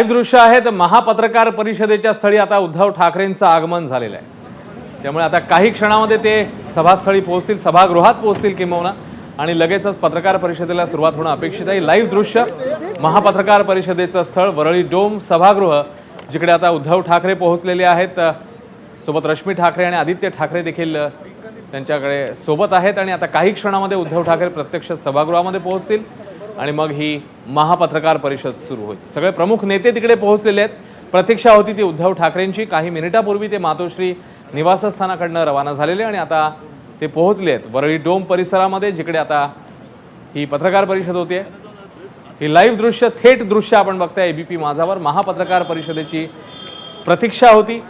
Live दृश्य आहेत महापत्रकार परिषदेच्या स्थळी आता उद्धव ठाकरेंचं आगमन झालेलं आहे। त्यामुळे आता काही क्षणामध्ये ते सभास्थळी पोहोचतील, सभागृहात पोहोचतील किंबहुना आणि लगेचच पत्रकार परिषदेला सुरुवात होणं अपेक्षित आहे। लाईव्ह दृश्य महापत्रकार परिषदेचं स्थळ वरळी डोम सभागृह, जिकडे आता उद्धव ठाकरे पोहोचलेले आहेत। सोबत रश्मी ठाकरे आणि आदित्य ठाकरे देखील त्यांच्याकडे सोबत आहेत आणि आता काही क्षणामध्ये उद्धव ठाकरे प्रत्यक्ष सभागृहामध्ये पोहोचतील आणि मग ही महापत्रकार परिषद सुरू होईल। सगळे प्रमुख नेते तिकडे पोहोचलेले आहेत। प्रतीक्षा होती ती उद्धव ठाकरेंची। काही मिनिटापूर्वी ते मातोश्री निवासस्थानाकडनं रवाना झालेले आणि आता ते पोहोचले आहेत वरळी डोम परिसरामध्ये, जिकडे आता ही पत्रकार परिषद होते। ही लाईव्ह दृश्य, थेट दृश्य आपण बघताय एबीपी माझावर। महापत्रकार परिषदेची प्रतीक्षा होती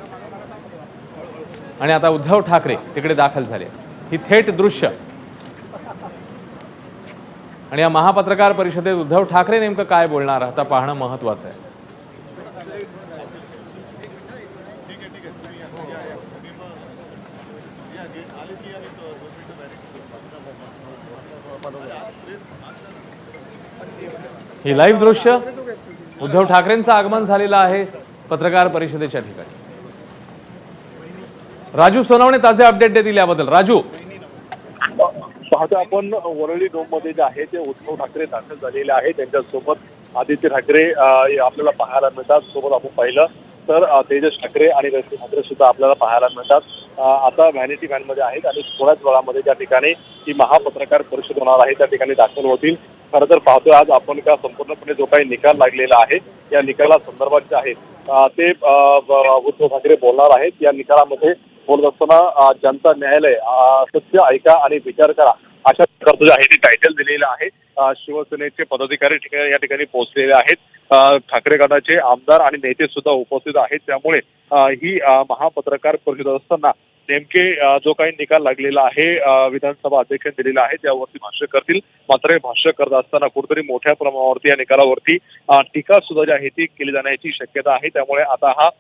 आणि आता उद्धव ठाकरे तिकडे दाखल झाले। ही थेट दृश्य आणि या महापत्रकार परिषदेत उद्धव ठाकरे नेमकं काय बोलणार आता पाहणं महत्त्वाचं आहे। ही लाईव्ह दृश्य, उद्धव ठाकरेंचं आगमन झालेलं आहे पत्रकार परिषदेच्या ठिकाणी। राजू सोनवणे ताजे अपडेट देतील याबद्दल। राजू, पाहतो आपण वरळी डोम मध्ये जे आहे ते उद्धव ठाकरे दाखल झालेले आहेत। त्यांच्यासोबत आदित्य ठाकरे आपल्याला पाहायला मिळतात। सोबत आपण पाहिलं तर तेजस ठाकरे आणि रश्मी ठाकरे सुद्धा आपल्याला पाहायला मिळतात। आता व्हॅनिटी व्हॅन मध्ये आहेत आणि थोड्याच वेळामध्ये ज्या ठिकाणी ही महापत्रकार परिषद होणार आहे त्या ठिकाणी दाखल होतील। खरं तर पाहतोय आज आपण का संपूर्णपणे जो काही निकाल लागलेला आहे या निकाला संदर्भात जे आहे ते उद्धव ठाकरे बोलणार आहेत। या निकालामध्ये बोलत असताना जनता न्यायालय, सत्य ऐका आणि विचार करा, अशा प्रकारचं जे आहे ते टायटल दिलेलं आहे। शिवसेनेचे पदाधिकारी या ठिकाणी पोहोचलेले आहेत। ठाकरे गटाचे आमदार आणि नेते सुद्धा उपस्थित आहेत। त्यामुळे ही महापत्रकार परिषद असताना नेमके जो काही निकाल लागलेला आहे विधानसभा अध्यक्षांनी दिलेला आहे त्यावरती भाष्य करतील। मात्र हे भाष्य करत असताना कुठेतरी मोठ्या प्रमाणावरती या निकालावरती टीका सुद्धा जी आहे ती केली जाण्याची शक्यता आहे। त्यामुळे आता हा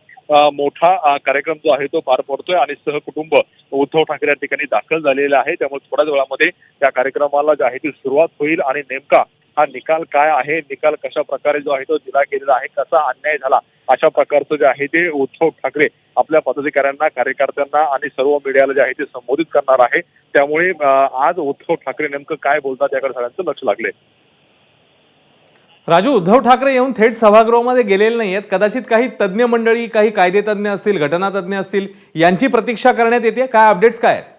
मोठा कार्यक्रम जो आहे तो पार पडतोय आणि सहकुटुंब उद्धव ठाकरे या ठिकाणी दाखल झालेले आहे। त्यामुळे थोड्याच वेळामध्ये या कार्यक्रमाला जी आहे ती सुरुवात होईल आणि नेमका हा निकाल काय आहे, निकाल कशा प्रकारे जो आहे तो दिला गेलेला आहे, कसा अन्याय झाला, अशा प्रकारचं जे आहे ते उद्धव ठाकरे आपल्या पदाधिकाऱ्यांना, कार्यकर्त्यांना आणि सर्व मीडियाला जे आहे ते संबोधित करणार आहे। त्यामुळे आज उद्धव ठाकरे नेमकं काय बोलतात याकडे सगळ्यांचं लक्ष लागले। राजू, उद्धव ठाकरे येऊन थेट सभागृहामध्ये गेलेले नाहीयेत। कदाचित काही तज्ज्ञ मंडळी, काही कायदेतज्ञ असतील, घटनातज्ञ असतील, यांची प्रतीक्षा करण्यात येते। काय अपडेट्स काय आहेत?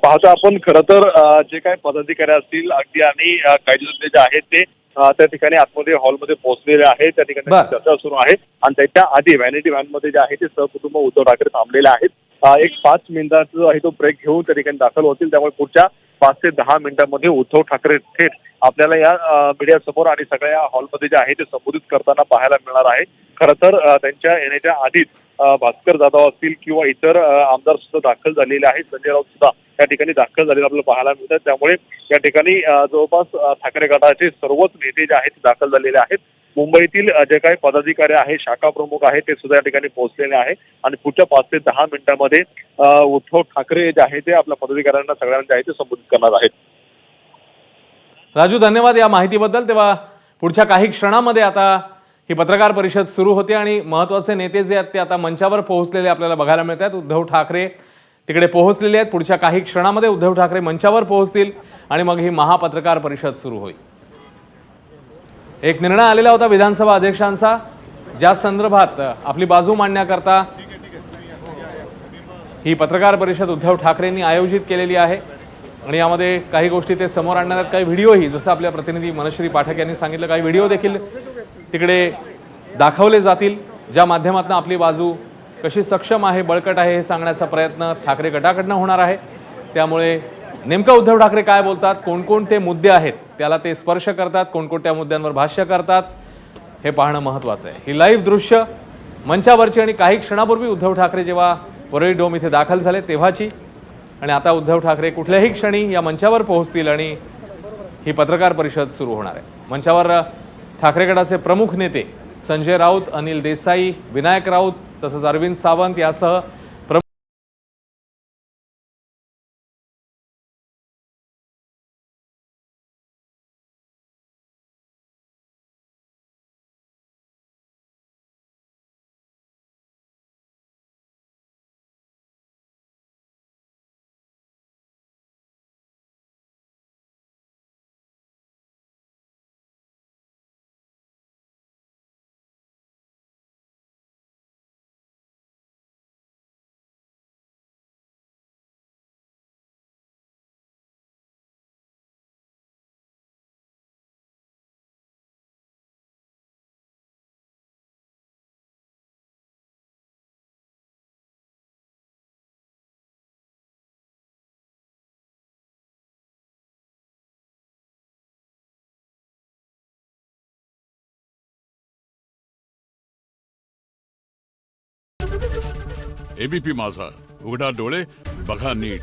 पाहतो आपण खरं तर जे काही पदाधिकारी असतील अगदी आणि कायदेतज्ञ जे आहेत ते त्या ठिकाणी आतमध्ये हॉलमध्ये पोहोचलेले आहेत। त्या ठिकाणी चर्चा सुरू आहे आणि त्याच्या आधी व्हॅनिटी व्हॅन मध्ये जे आहे ते सहकुटुंब उद्धव ठाकरे थांबलेले आहेत। एक 5 मिनिटाचा जो आहे तो ब्रेक घेऊन त्या ठिकाणी दाखल होतील। त्यामुळे पुढच्या 5 ते 10 मिनिटांमध्ये उद्धव ठाकरे थेट आपल्याला या मीडिया समोर आणि सगळ्या हॉलमध्ये जे आहे ते संबोधित करताना पाहायला मिळणार आहे। खरं तर त्यांच्या येण्याच्या आधीच भास्कर जाधव असतील किंवा इतर आमदार सुद्धा दाखल झालेले आहेत। संजय राऊत सुद्धा या ठिकाणी दाखल झालेले आपल्याला पाहायला मिळतात। त्यामुळे या ठिकाणी जवळपास ठाकरे गटाचे सर्वच नेते जे आहेत दाखल झालेले आहेत। मुंबईतील जे काही पदाधिकारी आहेत, शाखा प्रमुख आहेत, ते सुद्धा या ठिकाणी पोहोचलेले आहे आणि पुढच्या 5 ते 10 मिनिटांमध्ये उद्धव ठाकरे जे आहे ते आपल्या पदाधिकाऱ्यांना सगळ्यांना जे आहे ते संबोधित करणार आहेत। राजू, धन्यवाद या माहितीबद्दल। तेव्हा पुढच्या काही क्षणामध्ये आता ही पत्रकार परिषद सुरू होते आणि महत्त्वाचे नेते जे आहेत ते आता मंचावर पोहोचलेले आपल्याला बघायला मिळत आहेत। उद्धव ठाकरे तिकडे पोहोचलेले आहेत। पुढच्या काही क्षणामध्ये उद्धव ठाकरे मंचावर पोहोचतील आणि मग ही महापत्रकार परिषद सुरू होईल। एक निर्णय आलेला होता विधानसभा अध्यक्षांचा, ज्या संदर्भात आपली बाजू मांडण्याकरता ही पत्रकार परिषद उद्धव ठाकरेंनी आयोजित केलेली आहे आणि यामध्ये काही गोष्टी ते समोर आणणार आहेत। काही व्हिडिओही, जसं आपल्या प्रतिनिधी मनश्री पाठक यांनी सांगितलं, काही व्हिडिओ देखील तिकडे दाखवले जातील, ज्या माध्यमातून आपली बाजू कशी सक्षम आहे, बळकट आहे हे सांगण्याचा प्रयत्न ठाकरे गटाकडनं होणार आहे। त्यामुळे नेमकं उद्धव ठाकरे काय बोलतात, कोणकोणते मुद्दे आहेत त्याला ते स्पर्श करतात, कोणकोणत्या मुद्द्यांवर भाष्य करतात, हे पाहणं महत्त्वाचं आहे। ही लाईव्ह दृश्य मंचावरची आणि काही क्षणापूर्वी उद्धव ठाकरे जेव्हा वरळी डोम इथे दाखल झाले तेव्हाची, आणि आता उद्धव ठाकरे कुठल्याही क्षणी या मंचावर पोहोचतील आणि ही पत्रकार परिषद सुरू होणार आहे। मंचावर ठाकरे गटाचे प्रमुख नेते संजय राऊत, अनिल देसाई, विनायक राऊत तसंच अरविंद सावंत यासह एबीपी माझा, उघडा डोळे बघा नीट.